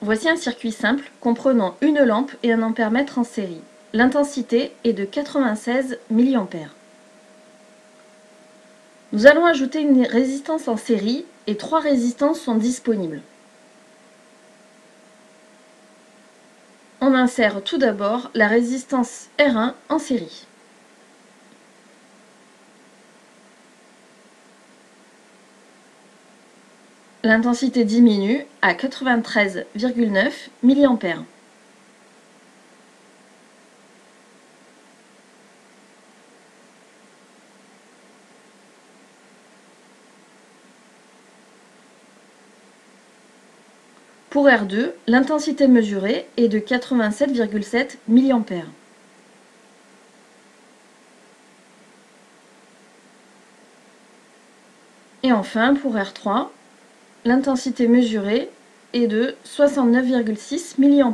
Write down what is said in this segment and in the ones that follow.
Voici un circuit simple comprenant une lampe et un ampèremètre en série. L'intensité est de 96 mA. Nous allons ajouter une résistance en série et 3 résistances sont disponibles. On insère tout d'abord la résistance R1 en série. L'intensité diminue à 93,9 mA. Pour R2, l'intensité mesurée est de 87,7 mA. Et enfin, pour R3, l'intensité mesurée est de 69,6 mA.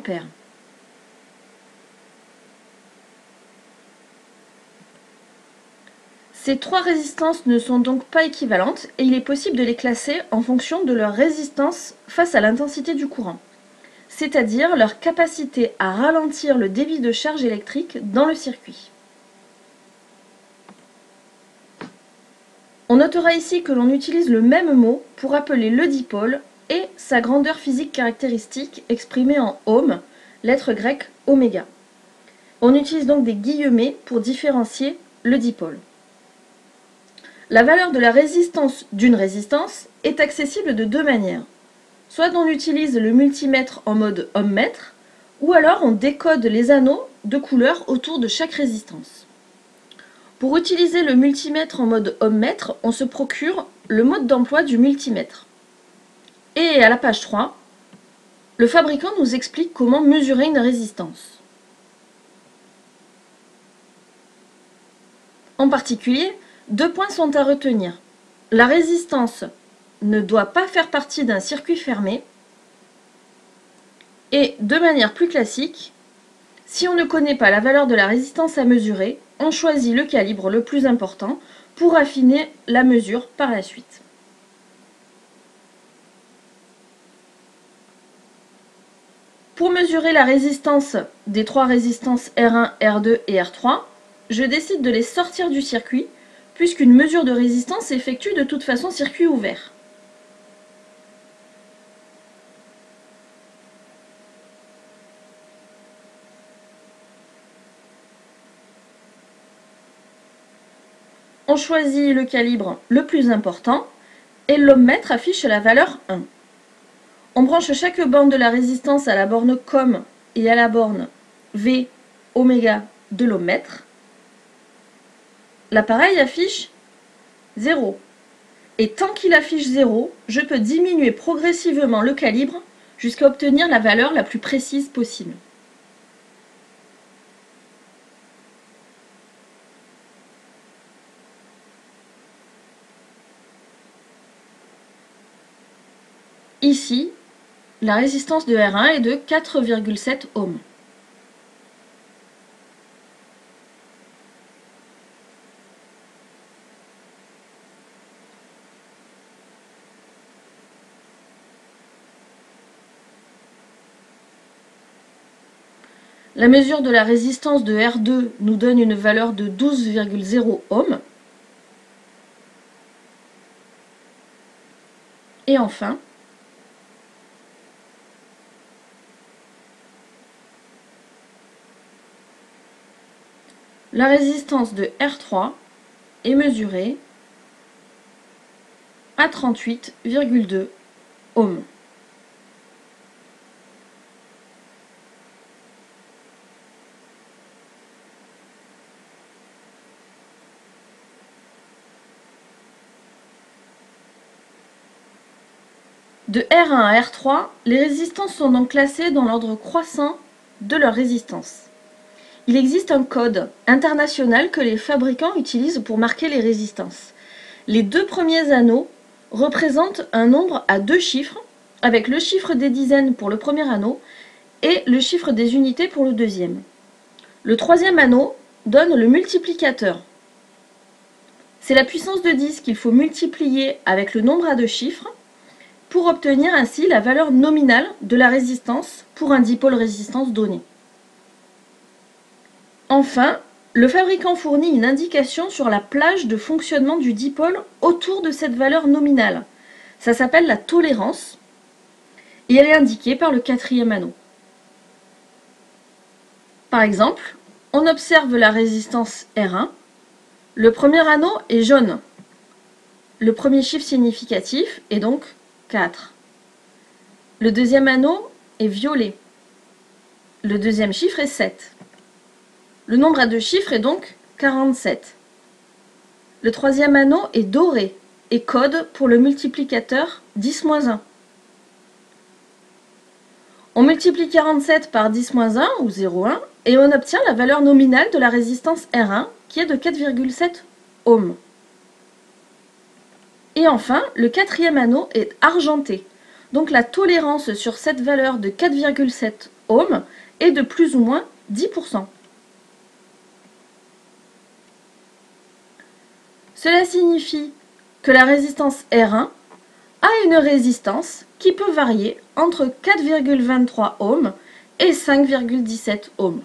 Ces 3 résistances ne sont donc pas équivalentes et il est possible de les classer en fonction de leur résistance face à l'intensité du courant, c'est-à-dire leur capacité à ralentir le débit de charge électrique dans le circuit. On notera ici que l'on utilise le même mot pour appeler le dipôle et sa grandeur physique caractéristique exprimée en ohms, lettre grecque oméga. On utilise donc des guillemets pour différencier le dipôle. La valeur de la résistance d'une résistance est accessible de 2 manières. Soit on utilise le multimètre en mode ohmmètre, ou alors on décode les anneaux de couleur autour de chaque résistance. Pour utiliser le multimètre en mode ohmmètre, on se procure le mode d'emploi du multimètre. Et à la page 3, le fabricant nous explique comment mesurer une résistance. En particulier, 2 points sont à retenir. La résistance ne doit pas faire partie d'un circuit fermé. Et de manière plus classique, si on ne connaît pas la valeur de la résistance à mesurer, on choisit le calibre le plus important pour affiner la mesure par la suite. Pour mesurer la résistance des 3 résistances R1, R2 et R3, je décide de les sortir du circuit puisqu'une mesure de résistance s'effectue de toute façon circuit ouvert. On choisit le calibre le plus important et l'ohmmètre affiche la valeur 1. On branche chaque borne de la résistance à la borne COM et à la borne V oméga de l'ohmmètre. L'appareil affiche 0. Et tant qu'il affiche 0, je peux diminuer progressivement le calibre jusqu'à obtenir la valeur la plus précise possible. Ici, la résistance de R1 est de 4,7 ohms. La mesure de la résistance de R2 nous donne une valeur de 12,0 ohms. Et enfin, la résistance de R3 est mesurée à 38,2 ohms. De R1 à R3, les résistances sont donc classées dans l'ordre croissant de leur résistance. Il existe un code international que les fabricants utilisent pour marquer les résistances. Les 2 premiers anneaux représentent un nombre à 2 chiffres, avec le chiffre des dizaines pour le premier anneau et le chiffre des unités pour le deuxième. Le 3e anneau donne le multiplicateur. C'est la puissance de 10 qu'il faut multiplier avec le nombre à 2 chiffres, pour obtenir ainsi la valeur nominale de la résistance pour un dipôle résistance donné. Enfin, le fabricant fournit une indication sur la plage de fonctionnement du dipôle autour de cette valeur nominale. Ça s'appelle la tolérance et elle est indiquée par le quatrième anneau. Par exemple, on observe la résistance R1. Le premier anneau est jaune. Le premier chiffre significatif est donc 4. Le deuxième anneau est violet. Le deuxième chiffre est 7. Le nombre à deux chiffres est donc 47. Le troisième anneau est doré et code pour le multiplicateur 10-1. On multiplie 47 par 10-1 ou 0,1 et on obtient la valeur nominale de la résistance R1 qui est de 4,7 ohms. Et enfin, le quatrième anneau est argenté. Donc la tolérance sur cette valeur de 4,7 ohms est de plus ou moins 10%. Cela signifie que la résistance R1 a une résistance qui peut varier entre 4,23 ohms et 5,17 ohms.